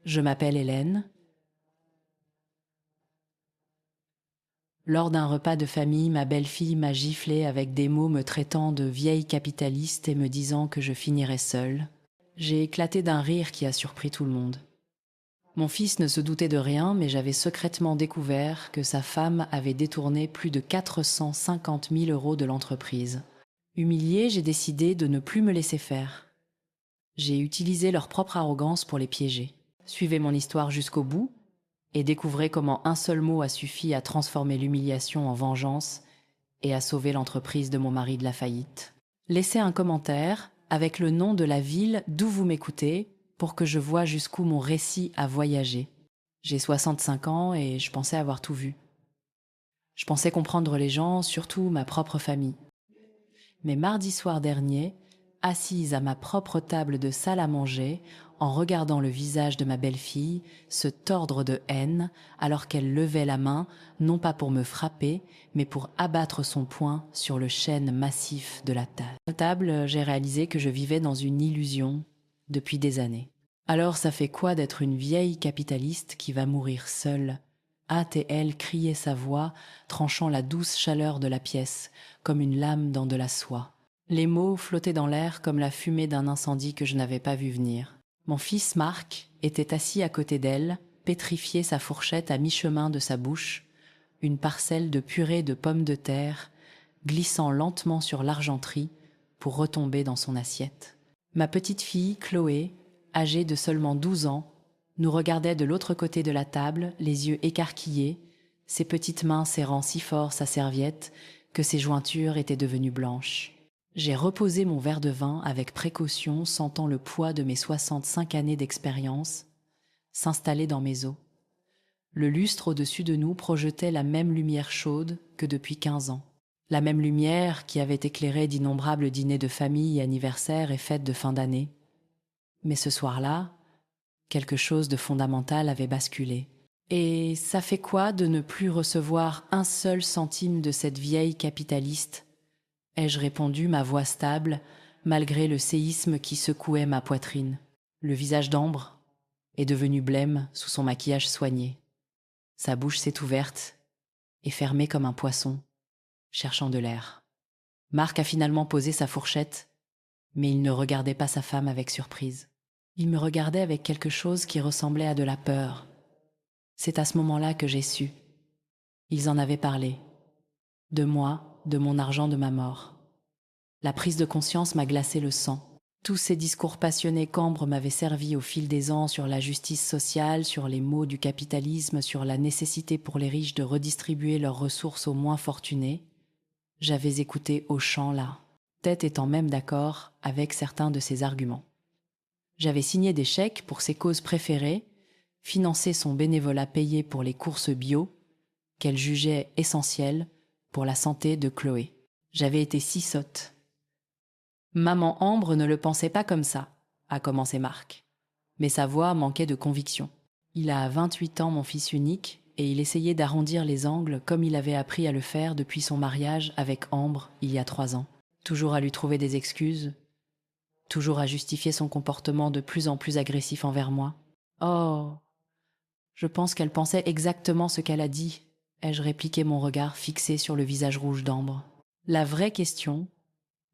Je m'appelle Hélène. Lors d'un repas de famille, ma belle-fille m'a giflé avec des mots me traitant de vieille capitaliste et me disant que je finirais seule. J'ai éclaté d'un rire qui a surpris tout le monde. Mon fils ne se doutait de rien, mais j'avais secrètement découvert que sa femme avait détourné plus de 450 000 € de l'entreprise. Humiliée, j'ai décidé de ne plus me laisser faire. J'ai utilisé leur propre arrogance pour les piéger. Suivez mon histoire jusqu'au bout et découvrez comment un seul mot a suffi à transformer l'humiliation en vengeance et à sauver l'entreprise de mon mari de la faillite. Laissez un commentaire avec le nom de la ville d'où vous m'écoutez pour que je voie jusqu'où mon récit a voyagé. J'ai 65 ans et je pensais avoir tout vu. Je pensais comprendre les gens, surtout ma propre famille. Mais mardi soir dernier, assise à ma propre table de salle à manger, en regardant le visage de ma belle-fille se tordre de haine alors qu'elle levait la main, non pas pour me frapper, mais pour abattre son poing sur le chêne massif de la table. À la table, j'ai réalisé que je vivais dans une illusion depuis des années. Alors ça fait quoi d'être une vieille capitaliste qui va mourir seule? A-t-elle criait sa voix, tranchant la douce chaleur de la pièce, comme une lame dans de la soie. Les mots flottaient dans l'air comme la fumée d'un incendie que je n'avais pas vu venir. Mon fils Marc était assis à côté d'elle, pétrifié, sa fourchette à mi-chemin de sa bouche, une parcelle de purée de pommes de terre, glissant lentement sur l'argenterie pour retomber dans son assiette. Ma petite fille, Chloé, âgée de seulement 12 ans, nous regardait de l'autre côté de la table, les yeux écarquillés, ses petites mains serrant si fort sa serviette que ses jointures étaient devenues blanches. J'ai reposé mon verre de vin avec précaution, sentant le poids de mes 65 années d'expérience s'installer dans mes os. Le lustre au-dessus de nous projetait la même lumière chaude que depuis 15 ans. La même lumière qui avait éclairé d'innombrables dîners de famille, anniversaires et fêtes de fin d'année. Mais ce soir-là, quelque chose de fondamental avait basculé. Et ça fait quoi de ne plus recevoir un seul centime de cette vieille capitaliste? Ai-je répondu, ma voix stable, malgré le séisme qui secouait ma poitrine. Le visage d'Ambre est devenu blême sous son maquillage soigné. Sa bouche s'est ouverte et fermée comme un poisson, cherchant de l'air. Marc a finalement posé sa fourchette, mais il ne regardait pas sa femme avec surprise. Il me regardait avec quelque chose qui ressemblait à de la peur. C'est à ce moment-là que j'ai su. Ils en avaient parlé. De moi, de mon argent, de ma mort. La prise de conscience m'a glacé le sang. Tous ces discours passionnés qu'Ambre m'avait servi au fil des ans sur la justice sociale, sur les maux du capitalisme, sur la nécessité pour les riches de redistribuer leurs ressources aux moins fortunés, j'avais écouté au champ là, tête étant même d'accord avec certains de ses arguments. J'avais signé des chèques pour ses causes préférées, financé son bénévolat payé pour les courses bio, qu'elle jugeait essentielles pour la santé de Chloé. J'avais été si sotte. Maman Ambre ne le pensait pas comme ça, a commencé Marc. Mais sa voix manquait de conviction. Il a 28 ans, mon fils unique, et il essayait d'arrondir les angles comme il avait appris à le faire depuis son mariage avec Ambre il y a 3 ans. Toujours à lui trouver des excuses, toujours à justifier son comportement de plus en plus agressif envers moi. Oh, je pense qu'elle pensait exactement ce qu'elle a dit, ai-je répliqué, mon regard fixé sur le visage rouge d'Ambre. La vraie question,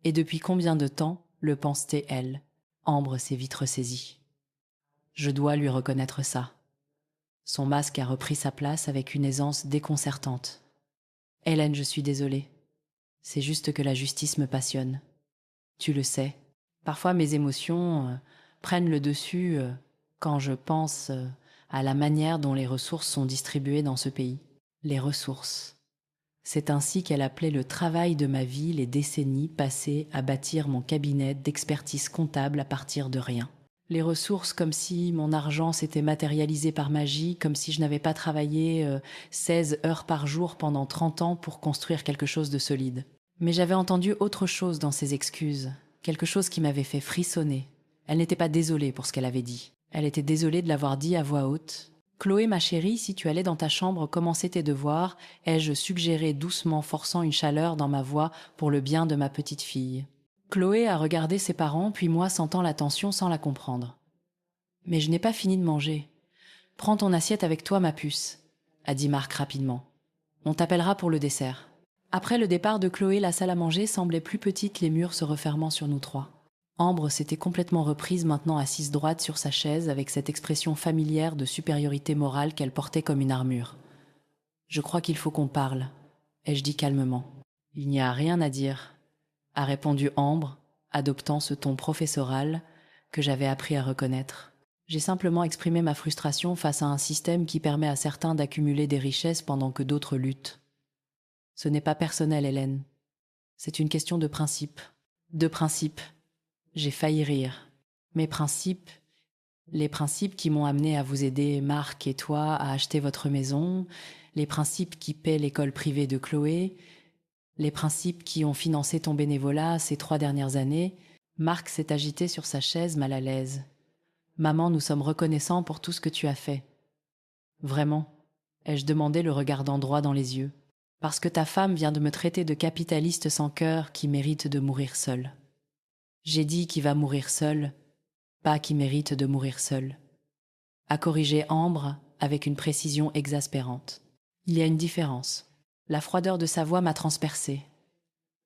et depuis combien de temps le pense-t-elle, elle? Ambre s'est vite ressaisie. Je dois lui reconnaître ça. Son masque a repris sa place avec une aisance déconcertante. Hélène, je suis désolée. C'est juste que la justice me passionne. Tu le sais. Parfois mes émotions prennent le dessus quand je pense à la manière dont les ressources sont distribuées dans ce pays. Les ressources. C'est ainsi qu'elle appelait le travail de ma vie les décennies passées à bâtir mon cabinet d'expertise comptable à partir de rien. Les ressources comme si mon argent s'était matérialisé par magie, comme si je n'avais pas travaillé 16 heures par jour pendant 30 ans pour construire quelque chose de solide. Mais j'avais entendu autre chose dans ses excuses, quelque chose qui m'avait fait frissonner. Elle n'était pas désolée pour ce qu'elle avait dit. Elle était désolée de l'avoir dit à voix haute. Chloé, ma chérie, si tu allais dans ta chambre commencer tes devoirs, ai-je suggéré doucement, forçant une chaleur dans ma voix pour le bien de ma petite fille. Chloé a regardé ses parents, puis moi sentant la tension sans la comprendre. Mais je n'ai pas fini de manger. Prends ton assiette avec toi, ma puce, a dit Marc rapidement. On t'appellera pour le dessert. Après le départ de Chloé, la salle à manger semblait plus petite, les murs se refermant sur nous trois. Ambre s'était complètement reprise, maintenant assise droite sur sa chaise, avec cette expression familière de supériorité morale qu'elle portait comme une armure. « Je crois qu'il faut qu'on parle », ai-je dit calmement. « Il n'y a rien à dire », a répondu Ambre, adoptant ce ton professoral que j'avais appris à reconnaître. J'ai simplement exprimé ma frustration face à un système qui permet à certains d'accumuler des richesses pendant que d'autres luttent. Ce n'est pas personnel, Hélène. C'est une question de principe. De principe. J'ai failli rire. Mes principes, les principes qui m'ont amené à vous aider, Marc et toi, à acheter votre maison, les principes qui paient l'école privée de Chloé, les principes qui ont financé ton bénévolat ces 3 dernières années. Marc s'est agité sur sa chaise, mal à l'aise. Maman, nous sommes reconnaissants pour tout ce que tu as fait. Vraiment, ai-je demandé, le regardant droit dans les yeux. Parce que ta femme vient de me traiter de capitaliste sans cœur qui mérite de mourir seul. J'ai dit qu'il va mourir seul, pas qui mérite de mourir seul. A corrigé Ambre avec une précision exaspérante. Il y a une différence. La froideur de sa voix m'a transpercée.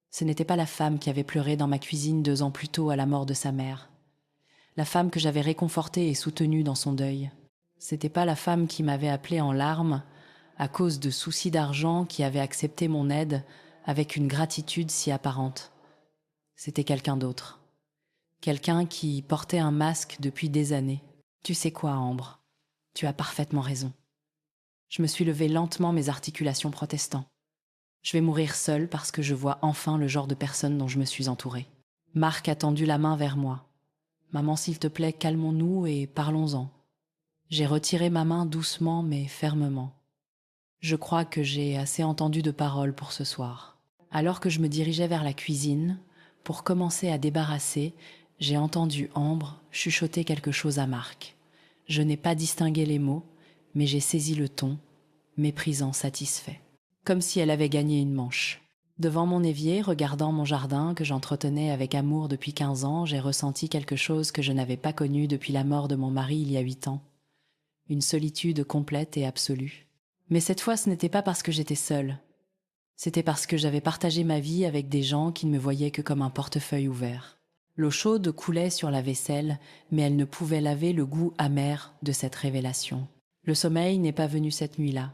Ce n'était pas la femme qui avait pleuré dans ma cuisine 2 ans plus tôt à la mort de sa mère. La femme que j'avais réconfortée et soutenue dans son deuil. C'était pas la femme qui m'avait appelée en larmes à cause de soucis d'argent, qui avait accepté mon aide avec une gratitude si apparente. C'était quelqu'un d'autre. Quelqu'un qui portait un masque depuis des années. Tu sais quoi, Ambre? Tu as parfaitement raison. Je me suis levée lentement, mes articulations protestant. Je vais mourir seule parce que je vois enfin le genre de personne dont je me suis entourée. Marc a tendu la main vers moi. Maman, s'il te plaît, calmons-nous et parlons-en. J'ai retiré ma main doucement mais fermement. Je crois que j'ai assez entendu de paroles pour ce soir. Alors que je me dirigeais vers la cuisine, pour commencer à débarrasser, j'ai entendu Ambre chuchoter quelque chose à Marc. Je n'ai pas distingué les mots, mais j'ai saisi le ton, méprisant, satisfait. Comme si elle avait gagné une manche. Devant mon évier, regardant mon jardin que j'entretenais avec amour depuis 15 ans, j'ai ressenti quelque chose que je n'avais pas connu depuis la mort de mon mari il y a 8 ans. Une solitude complète et absolue. Mais cette fois, ce n'était pas parce que j'étais seule. C'était parce que j'avais partagé ma vie avec des gens qui ne me voyaient que comme un portefeuille ouvert. L'eau chaude coulait sur la vaisselle, mais elle ne pouvait laver le goût amer de cette révélation. Le sommeil n'est pas venu cette nuit-là.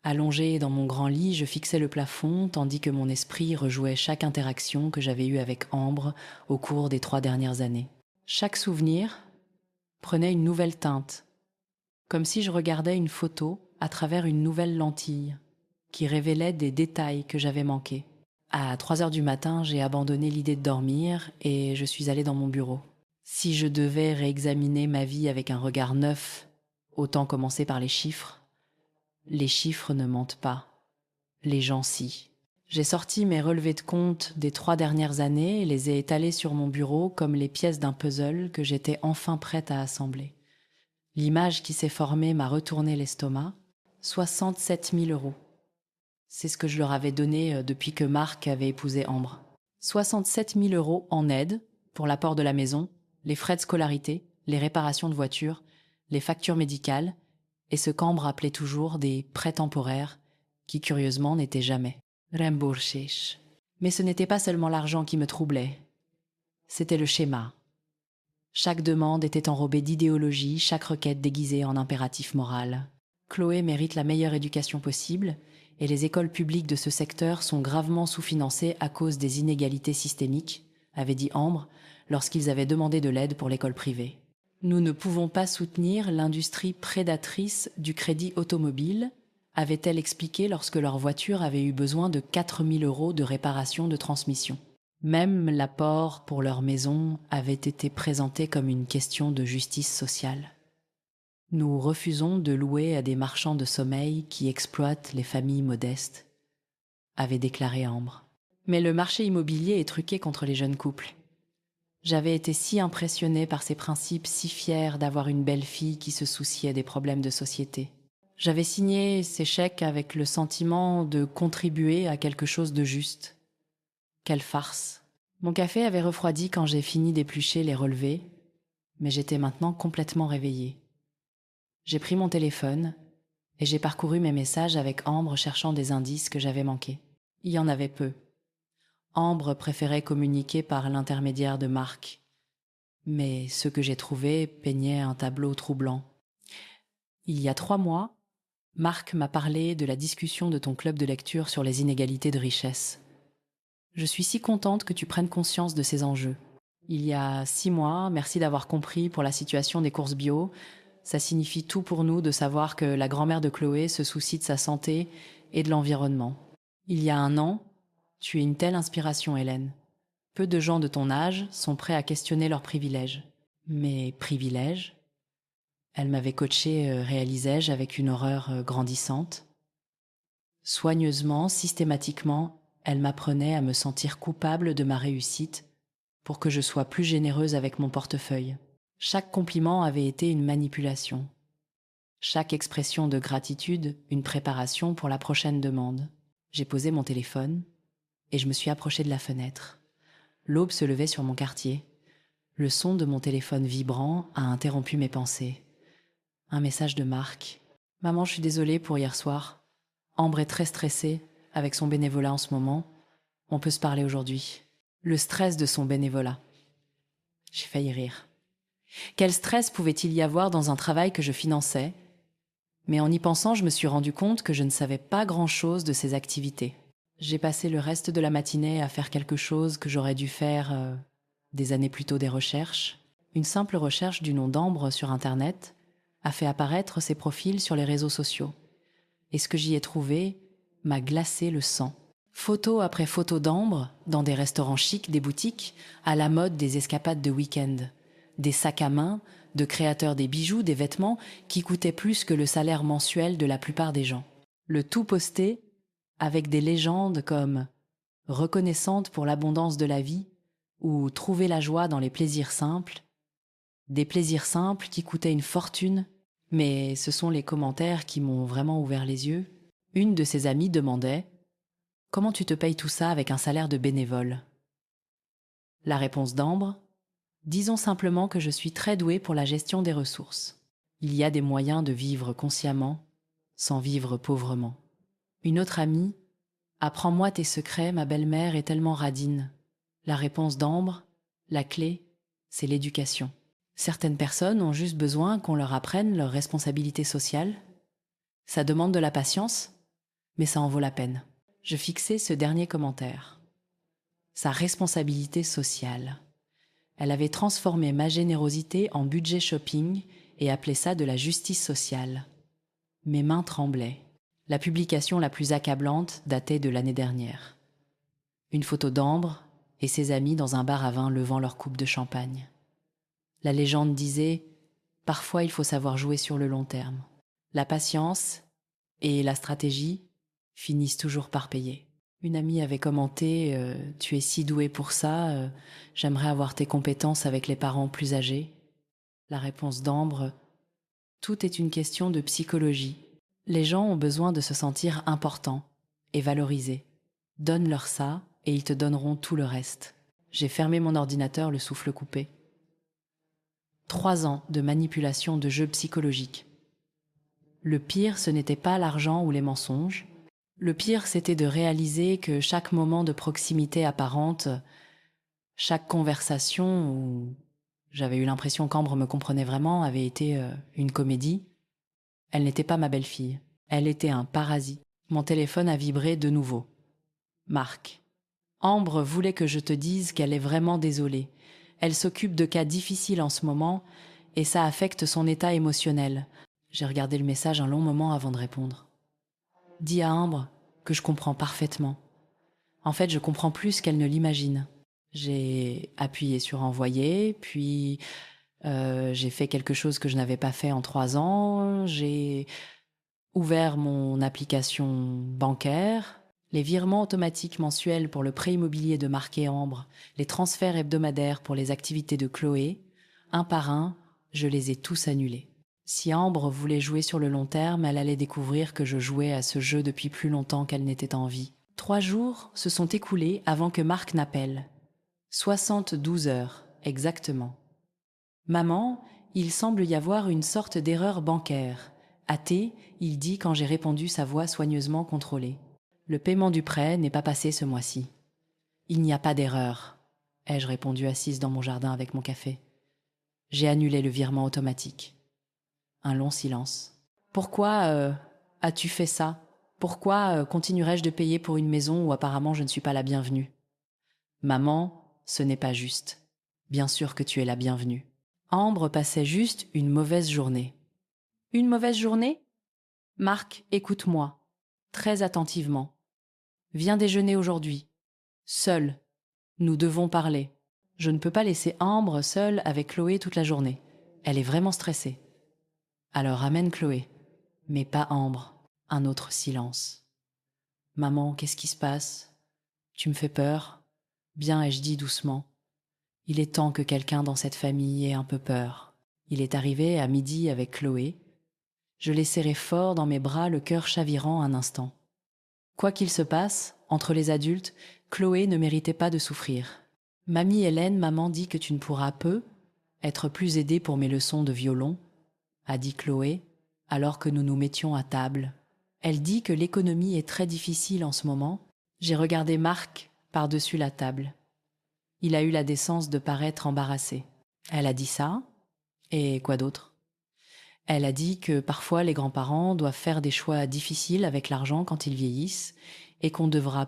Allongée dans mon grand lit, je fixais le plafond, tandis que mon esprit rejouait chaque interaction que j'avais eue avec Ambre au cours des 3 dernières années. Chaque souvenir prenait une nouvelle teinte, comme si je regardais une photo à travers une nouvelle lentille, qui révélait des détails que j'avais manqués. À 3 heures du matin, j'ai abandonné l'idée de dormir et je suis allée dans mon bureau. Si je devais réexaminer ma vie avec un regard neuf, autant commencer par les chiffres. Les chiffres ne mentent pas. Les gens si. J'ai sorti mes relevés de compte des 3 dernières années et les ai étalés sur mon bureau comme les pièces d'un puzzle que j'étais enfin prête à assembler. L'image qui s'est formée m'a retourné l'estomac. 67 000 €. C'est ce que je leur avais donné depuis que Marc avait épousé Ambre. 67 000 € en aide pour l'apport de la maison, les frais de scolarité, les réparations de voitures, les factures médicales et ce qu'Ambre appelait toujours des prêts temporaires qui, curieusement, n'étaient jamais remboursés. Mais ce n'était pas seulement l'argent qui me troublait. C'était le schéma. Chaque demande était enrobée d'idéologie, chaque requête déguisée en impératif moral. Chloé mérite la meilleure éducation possible et les écoles publiques de ce secteur sont gravement sous-financées à cause des inégalités systémiques, avait dit Ambre lorsqu'ils avaient demandé de l'aide pour l'école privée. Nous ne pouvons pas soutenir l'industrie prédatrice du crédit automobile, avait-elle expliqué lorsque leur voiture avait eu besoin de 4 000 € de réparation de transmission. Même l'apport pour leur maison avait été présenté comme une question de justice sociale. Nous refusons de louer à des marchands de sommeil qui exploitent les familles modestes, avait déclaré Ambre. Mais le marché immobilier est truqué contre les jeunes couples. J'avais été si impressionnée par ces principes, si fière d'avoir une belle-fille qui se souciait des problèmes de société. J'avais signé ces chèques avec le sentiment de contribuer à quelque chose de juste. Quelle farce! Mon café avait refroidi quand j'ai fini d'éplucher les relevés, mais j'étais maintenant complètement réveillée. J'ai pris mon téléphone et j'ai parcouru mes messages avec Ambre cherchant des indices que j'avais manqués. Il y en avait peu. Ambre préférait communiquer par l'intermédiaire de Marc, mais ce que j'ai trouvé peignait un tableau troublant. Il y a 3 mois, Marc m'a parlé de la discussion de ton club de lecture sur les inégalités de richesse. Je suis si contente que tu prennes conscience de ces enjeux. Il y a 6 mois, merci d'avoir compris pour la situation des courses bio. Ça signifie tout pour nous de savoir que la grand-mère de Chloé se soucie de sa santé et de l'environnement. Il y a 1 an, tu es une telle inspiration, Hélène. Peu de gens de ton âge sont prêts à questionner leurs privilèges. Mes privilèges ? Elle m'avait coachée, réalisais-je, avec une horreur grandissante. Soigneusement, systématiquement, elle m'apprenait à me sentir coupable de ma réussite pour que je sois plus généreuse avec mon portefeuille. Chaque compliment avait été une manipulation. Chaque expression de gratitude, une préparation pour la prochaine demande. J'ai posé mon téléphone et je me suis approchée de la fenêtre. L'aube se levait sur mon quartier. Le son de mon téléphone vibrant a interrompu mes pensées. Un message de Marc. « Maman, je suis désolée pour hier soir. Ambre est très stressée avec son bénévolat en ce moment. On peut se parler aujourd'hui. » Le stress de son bénévolat. J'ai failli rire. Quel stress pouvait-il y avoir dans un travail que je finançais ? Mais en y pensant, je me suis rendu compte que je ne savais pas grand-chose de ces activités. J'ai passé le reste de la matinée à faire quelque chose que j'aurais dû faire des années plus tôt, des recherches. Une simple recherche du nom d'Ambre sur Internet a fait apparaître ses profils sur les réseaux sociaux. Et ce que j'y ai trouvé m'a glacé le sang. Photo après photo d'Ambre, dans des restaurants chics, des boutiques, à la mode des escapades de week-end. Des sacs à main, de créateurs des bijoux, des vêtements qui coûtaient plus que le salaire mensuel de la plupart des gens. Le tout posté avec des légendes comme « reconnaissante pour l'abondance de la vie » ou « trouver la joie dans les plaisirs simples ». Des plaisirs simples qui coûtaient une fortune, mais ce sont les commentaires qui m'ont vraiment ouvert les yeux. Une de ses amies demandait « Comment tu te payes tout ça avec un salaire de bénévole ?» La réponse d'Ambre : disons simplement que je suis très douée pour la gestion des ressources. Il y a des moyens de vivre consciemment, sans vivre pauvrement. Une autre amie : apprends-moi tes secrets, ma belle-mère est tellement radine. La réponse d'Ambre : la clé, c'est l'éducation. Certaines personnes ont juste besoin qu'on leur apprenne leurs responsabilités sociales. Ça demande de la patience, mais ça en vaut la peine. Je fixais ce dernier commentaire. Sa responsabilité sociale. Elle avait transformé ma générosité en budget shopping et appelait ça de la justice sociale. Mes mains tremblaient. La publication la plus accablante datait de l'année dernière. Une photo d'Ambre et ses amis dans un bar à vin levant leur coupe de champagne. La légende disait « Parfois il faut savoir jouer sur le long terme ». La patience et la stratégie finissent toujours par payer. Une amie avait commenté « Tu es si douée pour ça, j'aimerais avoir tes compétences avec les parents plus âgés ». La réponse d'Ambre : tout est une question de psychologie. Les gens ont besoin de se sentir importants et valorisés. Donne-leur ça et ils te donneront tout le reste. J'ai fermé mon ordinateur, le souffle coupé. 3 ans de manipulation de jeux psychologiques. Le pire, ce n'était pas l'argent ou les mensonges. Le pire, c'était de réaliser que chaque moment de proximité apparente, chaque conversation où j'avais eu l'impression qu'Ambre me comprenait vraiment avait été une comédie. Elle n'était pas ma belle-fille. Elle était un parasite. Mon téléphone a vibré de nouveau. Marc. Ambre voulait que je te dise qu'elle est vraiment désolée. Elle s'occupe de cas difficiles en ce moment et ça affecte son état émotionnel. J'ai regardé le message un long moment avant de répondre. Dis à Ambre que je comprends parfaitement. En fait, je comprends plus qu'elle ne l'imagine. J'ai appuyé sur envoyer, puis j'ai fait quelque chose que je n'avais pas fait en 3 ans. J'ai ouvert mon application bancaire, les virements automatiques mensuels pour le prêt immobilier de Marc et Ambre, les transferts hebdomadaires pour les activités de Chloé, un par un, je les ai tous annulés. Si Ambre voulait jouer sur le long terme, elle allait découvrir que je jouais à ce jeu depuis plus longtemps qu'elle n'était en vie. 3 jours se sont écoulés avant que Marc n'appelle. 72 heures, exactement. « Maman, Il semble y avoir une sorte d'erreur bancaire. Athée, il dit quand j'ai répondu sa voix soigneusement contrôlée. Le paiement du prêt n'est pas passé ce mois-ci. Il n'y a pas d'erreur, ai-je répondu assise dans mon jardin avec mon café. J'ai annulé le virement automatique. Un long silence. Pourquoi as-tu fait ça? Pourquoi continuerais-je de payer pour une maison où apparemment je ne suis pas la bienvenue? Maman, ce n'est pas juste. Bien sûr que tu es la bienvenue. Ambre passait juste une mauvaise journée. Une mauvaise journée? Marc, écoute-moi, très attentivement. Viens déjeuner aujourd'hui. Seul. Nous devons parler. Je ne peux pas laisser Ambre seule avec Chloé toute la journée. Elle est vraiment stressée. Alors amène Chloé. Mais pas Ambre. Un autre silence. Maman, qu'est-ce qui se passe? Tu me fais peur? Bien, ai-je dit doucement. Il est temps que quelqu'un dans cette famille ait un peu peur. Il est arrivé à midi avec Chloé. Je l'ai serré fort dans mes bras, le cœur chavirant un instant. Quoi qu'il se passe, entre les adultes, Chloé ne méritait pas de souffrir. Mamie Hélène, maman dit que tu ne pourras être plus aidée pour mes leçons de violon, a dit Chloé, alors que nous nous mettions à table. Elle dit que l'économie est très difficile en ce moment. J'ai regardé Marc par-dessus la table. Il a eu la décence de paraître embarrassé. Elle a dit ça, et quoi d'autre? Elle a dit que parfois les grands-parents doivent faire des choix difficiles avec l'argent quand ils vieillissent, et qu'on devra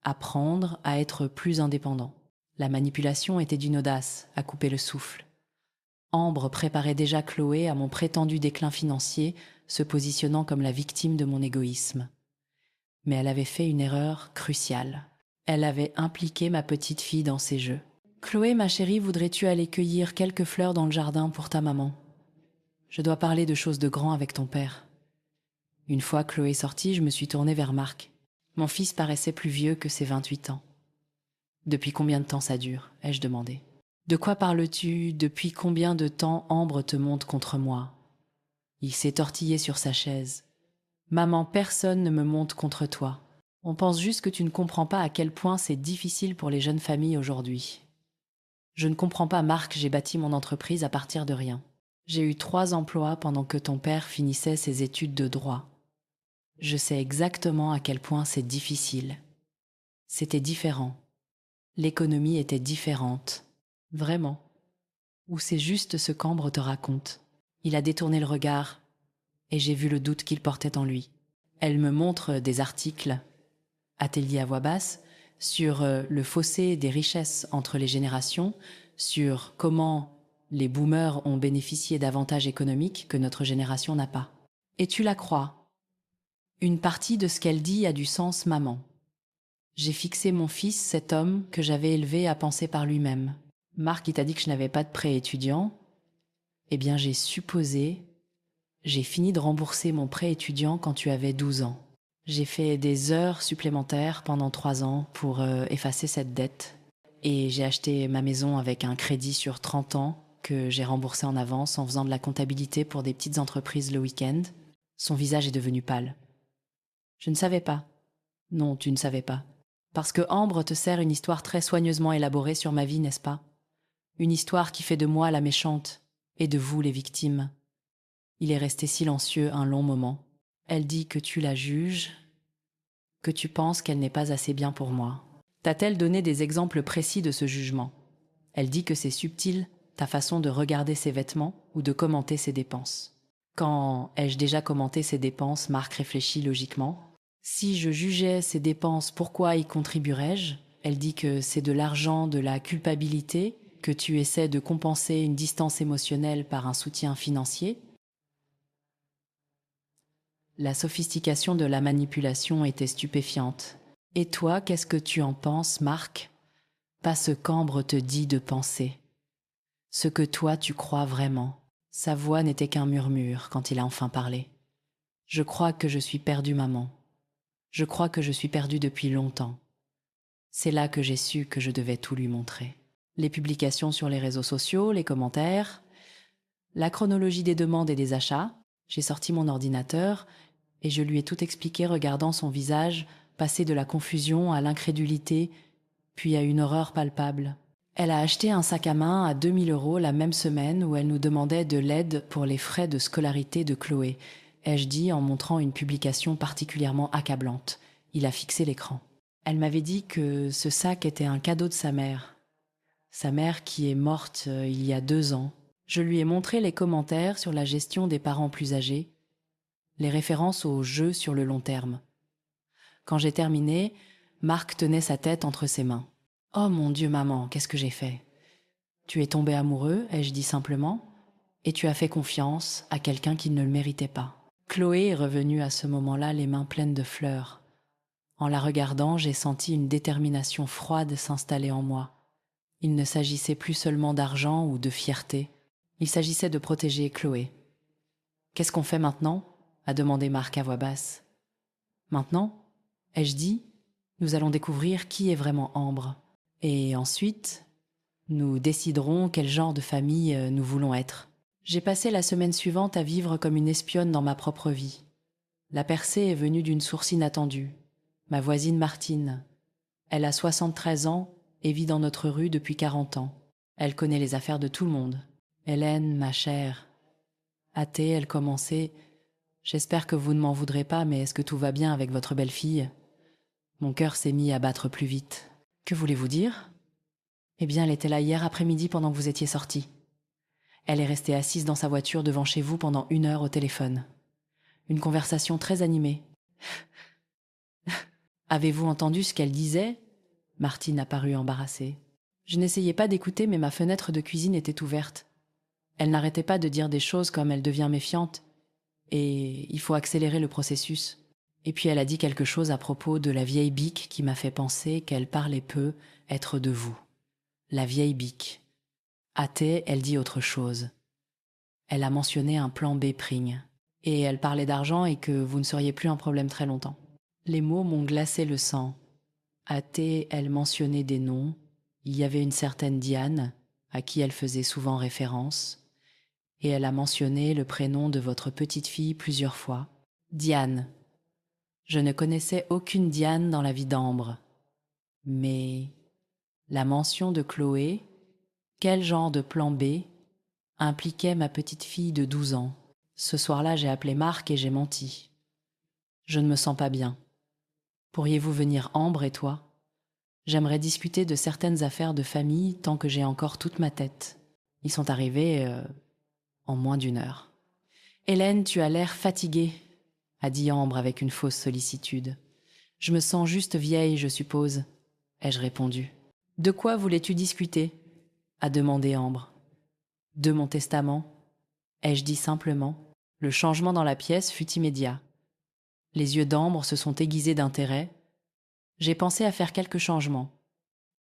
apprendre à être plus indépendant. La manipulation était d'une audace, à couper le souffle. Ambre préparait déjà Chloé à mon prétendu déclin financier, se positionnant comme la victime de mon égoïsme. Mais elle avait fait une erreur cruciale. Elle avait impliqué ma petite fille dans ses jeux. Chloé, ma chérie, voudrais-tu aller cueillir quelques fleurs dans le jardin pour ta maman? Je dois parler de choses de grand avec ton père. Une fois Chloé sortie, je me suis tournée vers Marc. Mon fils paraissait plus vieux que ses 28 ans. Depuis combien de temps ça dure? Ai-je demandé. De quoi parles-tu? Depuis combien de temps Ambre te monte contre moi? Il s'est tortillé sur sa chaise. Maman, personne ne me monte contre toi. On pense juste que tu ne comprends pas à quel point c'est difficile pour les jeunes familles aujourd'hui. Je ne comprends pas, Marc, j'ai bâti mon entreprise à partir de rien. J'ai eu 3 emplois pendant que ton père finissait ses études de droit. Je sais exactement à quel point c'est difficile. C'était différent. L'économie était différente. Vraiment. Ou c'est juste ce qu'Ambre te raconte. Il a détourné le regard, et j'ai vu le doute qu'il portait en lui. Elle me montre des articles, ateliers à voix basse, sur le fossé des richesses entre les générations, sur comment les boomers ont bénéficié d'avantages économiques que notre génération n'a pas. Et tu la crois? Une partie de ce qu'elle dit a du sens, maman. J'ai fixé mon fils, cet homme que j'avais élevé, à penser par lui-même. Marc, il t'a dit que je n'avais pas de prêt étudiant. Eh bien, j'ai fini de rembourser mon prêt étudiant quand tu avais 12 ans. J'ai fait des heures supplémentaires pendant 3 ans pour effacer cette dette. Et j'ai acheté ma maison avec un crédit sur 30 ans que j'ai remboursé en avance en faisant de la comptabilité pour des petites entreprises le week-end. Son visage est devenu pâle. Je ne savais pas. Non, tu ne savais pas. Parce que Ambre te sert une histoire très soigneusement élaborée sur ma vie, n'est-ce pas? Une histoire qui fait de moi la méchante et de vous les victimes. Il est resté silencieux un long moment. Elle dit que tu la juges, que tu penses qu'elle n'est pas assez bien pour moi. T'a-t-elle donné des exemples précis de ce jugement? Elle dit que c'est subtil, ta façon de regarder ses vêtements ou de commenter ses dépenses. Quand ai-je déjà commenté ses dépenses? Marc réfléchit logiquement. Si je jugeais ses dépenses, pourquoi y contribuerais-je? Elle dit que c'est de l'argent, de la culpabilité, que tu essaies de compenser une distance émotionnelle par un soutien financier. La sophistication de la manipulation était stupéfiante. Et toi, qu'est-ce que tu en penses, Marc? Pas ce qu'Ambre te dit de penser. Ce que toi tu crois vraiment. Sa voix n'était qu'un murmure quand il a enfin parlé. Je crois que je suis perdue, maman. Je crois que je suis perdue depuis longtemps. C'est là que j'ai su que je devais tout lui montrer. Les publications sur les réseaux sociaux, les commentaires, la chronologie des demandes et des achats. J'ai sorti mon ordinateur et je lui ai tout expliqué, regardant son visage passer de la confusion à l'incrédulité, puis à une horreur palpable. Elle a acheté un sac à main à 2 000 € la même semaine où elle nous demandait de l'aide pour les frais de scolarité de Chloé, ai-je dit en montrant une publication particulièrement accablante. Il a fixé l'écran. Elle m'avait dit que ce sac était un cadeau de sa mère. Sa mère qui est morte il y a 2 ans. Je lui ai montré les commentaires sur la gestion des parents plus âgés, les références aux jeux sur le long terme. Quand j'ai terminé, Marc tenait sa tête entre ses mains. « Oh mon Dieu, maman, qu'est-ce que j'ai fait ?»« Tu es tombé amoureux, ai-je dit simplement, et tu as fait confiance à quelqu'un qui ne le méritait pas. » Chloé est revenue à ce moment-là les mains pleines de fleurs. En la regardant, j'ai senti une détermination froide s'installer en moi. Il ne s'agissait plus seulement d'argent ou de fierté. Il s'agissait de protéger Chloé. « Qu'est-ce qu'on fait maintenant ?» a demandé Marc à voix basse. « Maintenant, ai-je dit, nous allons découvrir qui est vraiment Ambre. Et ensuite, nous déciderons quel genre de famille nous voulons être. » J'ai passé la semaine suivante à vivre comme une espionne dans ma propre vie. La percée est venue d'une source inattendue. Ma voisine Martine. Elle a 73 ans et vit dans notre rue depuis 40 ans. Elle connaît les affaires de tout le monde. Hélène, ma chère. Hâtée, elle commençait. J'espère que vous ne m'en voudrez pas, mais est-ce que tout va bien avec votre belle-fille ? Mon cœur s'est mis à battre plus vite. Que voulez-vous dire ? Eh bien, elle était là hier après-midi pendant que vous étiez sortis. Elle est restée assise dans sa voiture devant chez vous pendant 1 heure au téléphone. Une conversation très animée. Avez-vous entendu ce qu'elle disait ? Martine a paru embarrassée. Je n'essayais pas d'écouter, mais ma fenêtre de cuisine était ouverte. Elle n'arrêtait pas de dire des choses comme elle devient méfiante. Et il faut accélérer le processus. Et puis elle a dit quelque chose à propos de la vieille Bic qui m'a fait penser qu'elle parlait peu être de vous. La vieille Bic. Hâtée, elle dit autre chose. Elle a mentionné un plan B Pring. Et elle parlait d'argent et que vous ne seriez plus un problème très longtemps. Les mots m'ont glacé le sang. Hâtée, elle mentionnait des noms. Il y avait une certaine Diane, à qui elle faisait souvent référence. Et elle a mentionné le prénom de votre petite fille plusieurs fois. Diane. Je ne connaissais aucune Diane dans la vie d'Ambre. Mais la mention de Chloé, quel genre de plan B, impliquait ma petite fille de 12 ans. Ce soir-là, j'ai appelé Marc et j'ai menti. Je ne me sens pas bien. Pourriez-vous venir, Ambre et toi ? J'aimerais discuter de certaines affaires de famille tant que j'ai encore toute ma tête. Ils sont arrivés en moins d'1 heure. Hélène, tu as l'air fatiguée, a dit Ambre avec une fausse sollicitude. Je me sens juste vieille, je suppose, ai-je répondu. De quoi voulais-tu discuter ? A demandé Ambre. De mon testament, ai-je dit simplement. Le changement dans la pièce fut immédiat. Les yeux d'Ambre se sont aiguisés d'intérêt. J'ai pensé à faire quelques changements.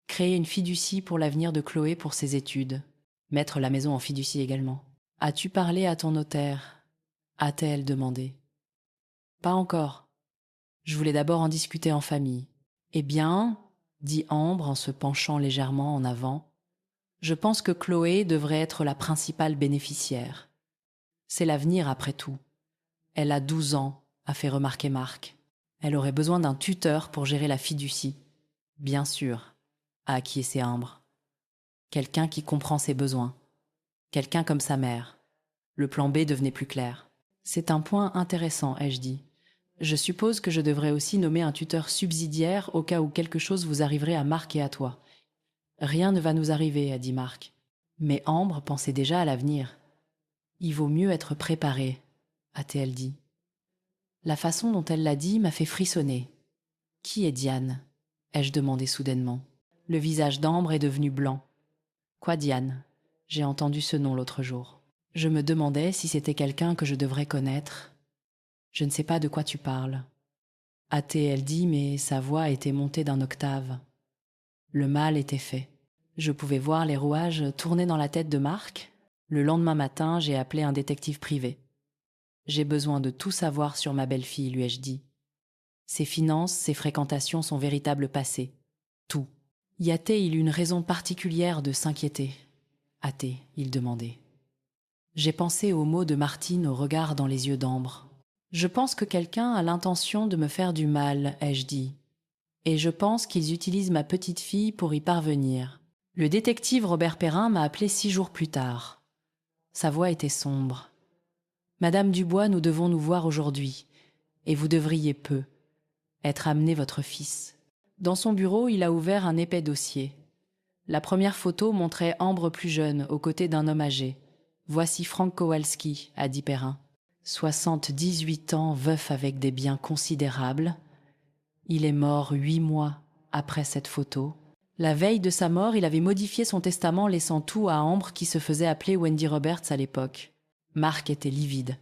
Créer une fiducie pour l'avenir de Chloé pour ses études. Mettre la maison en fiducie également. As-tu parlé à ton notaire ? A-t-elle demandé. Pas encore. Je voulais d'abord en discuter en famille. Eh bien, dit Ambre en se penchant légèrement en avant, je pense que Chloé devrait être la principale bénéficiaire. C'est l'avenir après tout. Elle a 12 ans, a fait remarquer Marc. Elle aurait besoin d'un tuteur pour gérer la fiducie. Bien sûr, a acquiescé Ambre. Quelqu'un qui comprend ses besoins. Quelqu'un comme sa mère. Le plan B devenait plus clair. C'est un point intéressant, ai-je dit. Je suppose que je devrais aussi nommer un tuteur subsidiaire au cas où quelque chose vous arriverait à Marc et à toi. Rien ne va nous arriver, a dit Marc. Mais Ambre pensait déjà à l'avenir. Il vaut mieux être préparé, a-t-elle dit. La façon dont elle l'a dit m'a fait frissonner. Qui est Diane ? Ai-je demandé soudainement. Le visage d'Ambre est devenu blanc. Quoi, Diane ? J'ai entendu ce nom l'autre jour. Je me demandais si c'était quelqu'un que je devrais connaître. Je ne sais pas de quoi tu parles. A-t-elle dit, mais sa voix était montée d'un octave. Le mal était fait. Je pouvais voir les rouages tourner dans la tête de Marc. Le lendemain matin, j'ai appelé un détective privé. J'ai besoin de tout savoir sur ma belle-fille, lui ai-je dit. Ses finances, ses fréquentations, son véritable passé. Tout. Y a-t-il une raison particulière de s'inquiéter ? A-t-il, il demandait. J'ai pensé aux mots de Martine au regard dans les yeux d'Ambre. Je pense que quelqu'un a l'intention de me faire du mal, ai-je dit. Et je pense qu'ils utilisent ma petite fille pour y parvenir. Le détective Robert Perrin m'a appelé 6 jours plus tard. Sa voix était sombre. « Madame Dubois, nous devons nous voir aujourd'hui, et vous devriez peu être amené votre fils. » Dans son bureau, il a ouvert un épais dossier. La première photo montrait Ambre plus jeune, aux côtés d'un homme âgé. « Voici Frank Kowalski », a dit Perrin. 78 ans, veuf avec des biens considérables. Il est mort 8 mois après cette photo. La veille de sa mort, il avait modifié son testament laissant tout à Ambre qui se faisait appeler Wendy Roberts à l'époque. Marc était livide,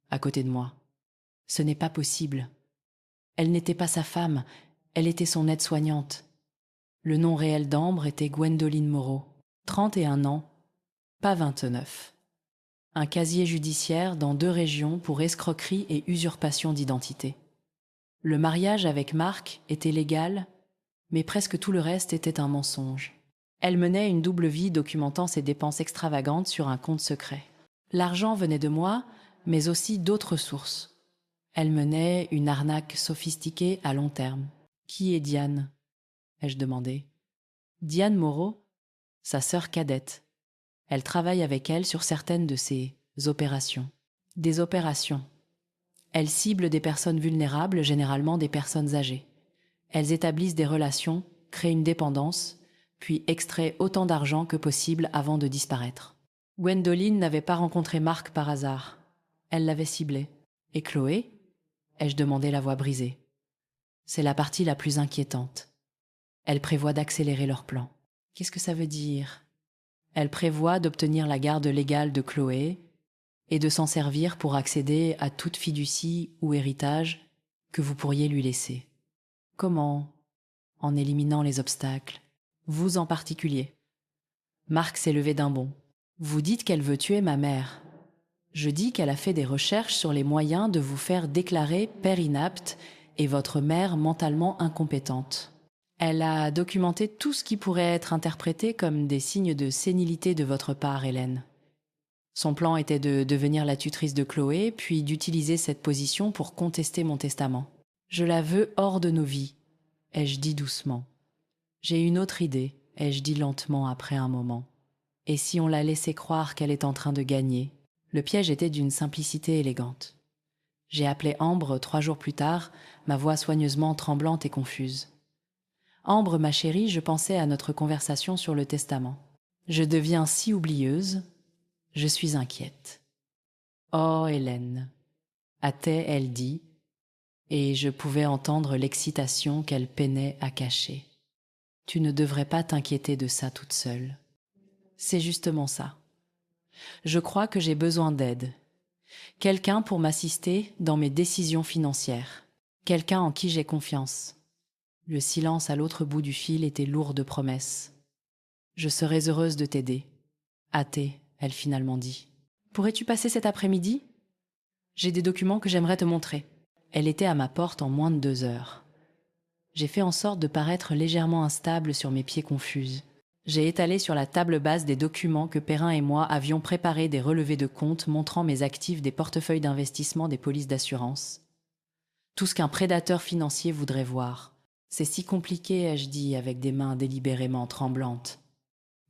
à côté de moi. Ce n'est pas possible. Elle n'était pas sa femme, elle était son aide-soignante. Le nom réel d'Ambre était Gwendoline Moreau. 31 ans, pas 29. Un casier judiciaire dans 2 régions pour escroquerie et usurpation d'identité. Le mariage avec Marc était légal, mais presque tout le reste était un mensonge. Elle menait une double vie documentant ses dépenses extravagantes sur un compte secret. L'argent venait de moi, mais aussi d'autres sources. Elle menait une arnaque sophistiquée à long terme. « Qui est Diane ?» ai-je demandé. « Diane Moreau, sa sœur cadette. Elle travaille avec elle sur certaines de ses opérations. » Des opérations. Elles ciblent des personnes vulnérables, généralement des personnes âgées. Elles établissent des relations, créent une dépendance, puis extraient autant d'argent que possible avant de disparaître. Gwendoline n'avait pas rencontré Marc par hasard. Elle l'avait ciblé. « Et Chloé ?» ai-je demandé, la voix brisée. C'est la partie la plus inquiétante. Elle prévoit d'accélérer leur plan. Qu'est-ce que ça veut dire? Elle prévoit d'obtenir la garde légale de Chloé et de s'en servir pour accéder à toute fiducie ou héritage que vous pourriez lui laisser. Comment? En éliminant les obstacles. Vous en particulier. Marc s'est levé d'un bond. Vous dites qu'elle veut tuer ma mère. Je dis qu'elle a fait des recherches sur les moyens de vous faire déclarer père inapte et votre mère mentalement incompétente. Elle a documenté tout ce qui pourrait être interprété comme des signes de sénilité de votre part, Hélène. Son plan était de devenir la tutrice de Chloé, puis d'utiliser cette position pour contester mon testament. Je la veux hors de nos vies, ai-je dit doucement. J'ai une autre idée, ai-je dit lentement après un moment. Et si on la laissait croire qu'elle est en train de gagner? Le piège était d'une simplicité élégante. J'ai appelé Ambre 3 jours plus tard, ma voix soigneusement tremblante et confuse. Ambre, ma chérie, je pensais à notre conversation sur le testament. Je deviens si oublieuse, je suis inquiète. Oh, Hélène, a-t-elle dit, et je pouvais entendre l'excitation qu'elle peinait à cacher. Tu ne devrais pas t'inquiéter de ça toute seule. C'est justement ça. Je crois que j'ai besoin d'aide. Quelqu'un pour m'assister dans mes décisions financières. Quelqu'un en qui j'ai confiance. Le silence à l'autre bout du fil était lourd de promesses. Je serais heureuse de t'aider. A-t-elle finalement dit. Pourrais-tu passer cet après-midi? J'ai des documents que j'aimerais te montrer. Elle était à ma porte en moins de 2 heures. J'ai fait en sorte de paraître légèrement instable sur mes pieds confuses. J'ai étalé sur la table basse des documents que Perrin et moi avions préparés, des relevés de compte montrant mes actifs, des portefeuilles d'investissement, des polices d'assurance. Tout ce qu'un prédateur financier voudrait voir. C'est si compliqué, ai-je dit, avec des mains délibérément tremblantes.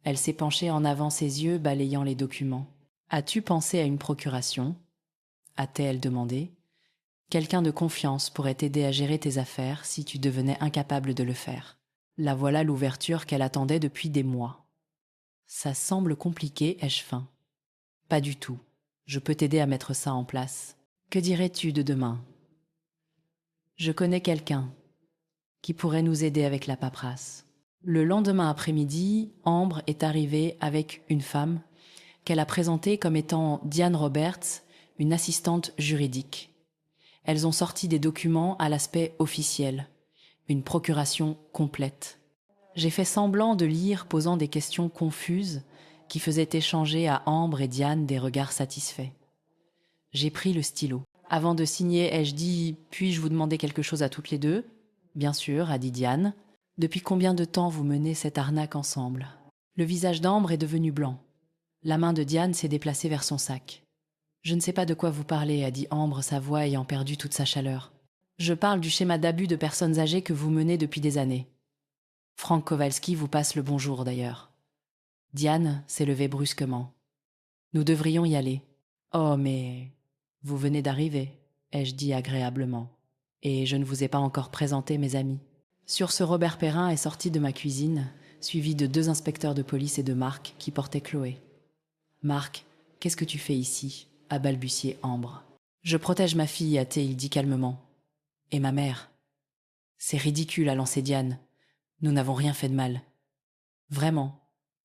Elle s'est penchée en avant, ses yeux balayant les documents. As-tu pensé à une procuration? A-t-elle demandé. Quelqu'un de confiance pourrait t'aider à gérer tes affaires si tu devenais incapable de le faire. La voilà l'ouverture qu'elle attendait depuis des mois. Ça semble compliqué, ai-je faim. Pas du tout. Je peux t'aider à mettre ça en place. Que dirais-tu de demain? Je connais quelqu'un qui pourrait nous aider avec la paperasse. Le lendemain après-midi, Ambre est arrivée avec une femme qu'elle a présentée comme étant Diane Roberts, une assistante juridique. Elles ont sorti des documents à l'aspect officiel, une procuration complète. J'ai fait semblant de lire, posant des questions confuses qui faisaient échanger à Ambre et Diane des regards satisfaits. J'ai pris le stylo. Avant de signer, ai-je dit « Puis-je vous demander quelque chose à toutes les deux ?» Bien sûr, a dit Diane. Depuis combien de temps vous menez cette arnaque ensemble? Le visage d'Ambre est devenu blanc. La main de Diane s'est déplacée vers son sac. Je ne sais pas de quoi vous parlez, a dit Ambre, sa voix ayant perdu toute sa chaleur. Je parle du schéma d'abus de personnes âgées que vous menez depuis des années. Frank Kowalski vous passe le bonjour d'ailleurs. Diane s'est levée brusquement. Nous devrions y aller. Oh, mais vous venez d'arriver, ai-je dit agréablement. Et je ne vous ai pas encore présenté mes amis. Sur ce, Robert Perrin est sorti de ma cuisine, suivi de 2 inspecteurs de police et de Marc qui portaient Chloé. Marc, qu'est-ce que tu fais ici? A balbutié Ambre. Je protège ma fille, a-t-il dit calmement. Et ma mère? C'est ridicule, a lancé Diane. Nous n'avons rien fait de mal. Vraiment,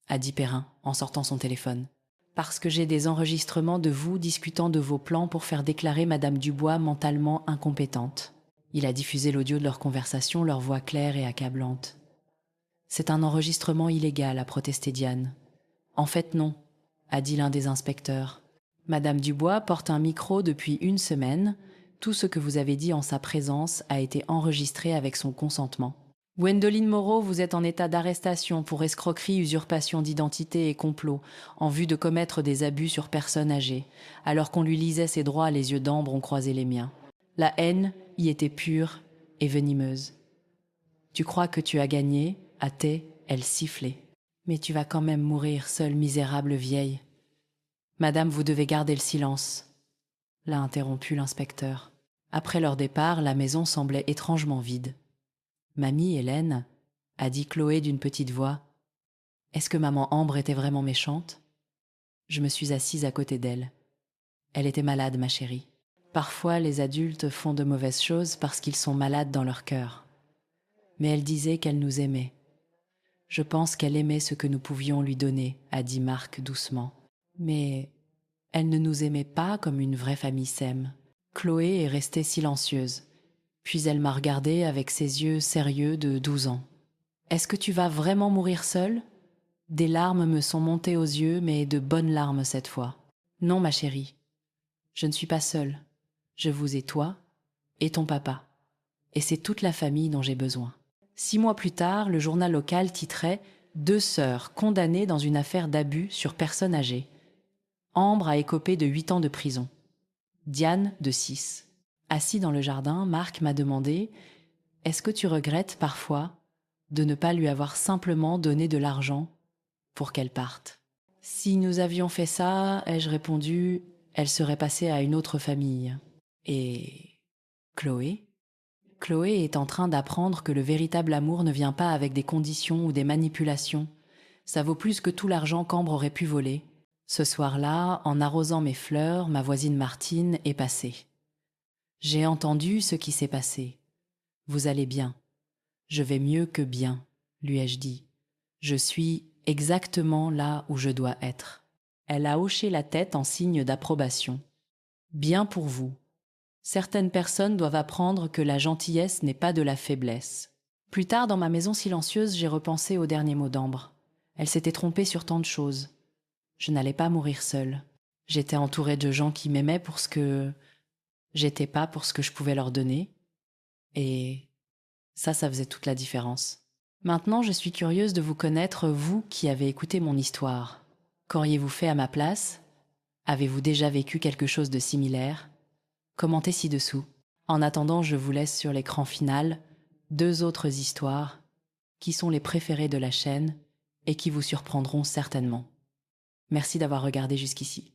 a dit Perrin en sortant son téléphone. Parce que j'ai des enregistrements de vous discutant de vos plans pour faire déclarer Madame Dubois mentalement incompétente. Il a diffusé l'audio de leur conversation, leur voix claire et accablante. C'est un enregistrement illégal, a protesté Diane. En fait, non, a dit l'un des inspecteurs. Madame Dubois porte un micro depuis 1 semaine. Tout ce que vous avez dit en sa présence a été enregistré avec son consentement. Gwendoline Moreau, vous êtes en état d'arrestation pour escroquerie, usurpation d'identité et complot, en vue de commettre des abus sur personnes âgées. Alors qu'on lui lisait ses droits, les yeux d'Ambre ont croisé les miens. La haine y était pure et venimeuse. Tu crois que tu as gagné, hâtait, elle sifflait. Mais tu vas quand même mourir, seule misérable vieille. Madame, vous devez garder le silence, l'a interrompu l'inspecteur. Après leur départ, la maison semblait étrangement vide. Mamie, Hélène, a dit Chloé d'une petite voix. Est-ce que maman Ambre était vraiment méchante? Je me suis assise à côté d'elle. Elle était malade, ma chérie. Parfois, les adultes font de mauvaises choses parce qu'ils sont malades dans leur cœur. Mais elle disait qu'elle nous aimait. Je pense qu'elle aimait ce que nous pouvions lui donner, a dit Marc doucement. Mais elle ne nous aimait pas comme une vraie famille s'aime. Chloé est restée silencieuse. Puis elle m'a regardée avec ses yeux sérieux de 12 ans. « Est-ce que tu vas vraiment mourir seule ?» Des larmes me sont montées aux yeux, mais de bonnes larmes cette fois. « Non, ma chérie, je ne suis pas seule. Je vous ai toi et ton papa. Et c'est toute la famille dont j'ai besoin. » 6 mois plus tard, le journal local titrait « 2 sœurs condamnées dans une affaire d'abus sur personnes âgées. Ambre a écopé de 8 ans de prison. Diane de 6. » Assis dans le jardin, Marc m'a demandé « Est-ce que tu regrettes parfois de ne pas lui avoir simplement donné de l'argent pour qu'elle parte ?» Si nous avions fait ça, ai-je répondu, elle serait passée à une autre famille. Et Chloé ? Chloé est en train d'apprendre que le véritable amour ne vient pas avec des conditions ou des manipulations. Ça vaut plus que tout l'argent qu'Ambre aurait pu voler. Ce soir-là, en arrosant mes fleurs, ma voisine Martine est passée. J'ai entendu ce qui s'est passé. Vous allez bien. Je vais mieux que bien, lui ai-je dit. Je suis exactement là où je dois être. Elle a hoché la tête en signe d'approbation. Bien pour vous. Certaines personnes doivent apprendre que la gentillesse n'est pas de la faiblesse. Plus tard, dans ma maison silencieuse, j'ai repensé aux derniers mots d'Ambre. Elle s'était trompée sur tant de choses. Je n'allais pas mourir seule. J'étais entourée de gens qui m'aimaient pour ce que j'étais pas, pour ce que je pouvais leur donner. Et ça faisait toute la différence. Maintenant, je suis curieuse de vous connaître, vous qui avez écouté mon histoire. Qu'auriez-vous fait à ma place? Avez-vous déjà vécu quelque chose de similaire? Commentez ci-dessous. En attendant, je vous laisse sur l'écran final 2 autres histoires qui sont les préférées de la chaîne et qui vous surprendront certainement. Merci d'avoir regardé jusqu'ici.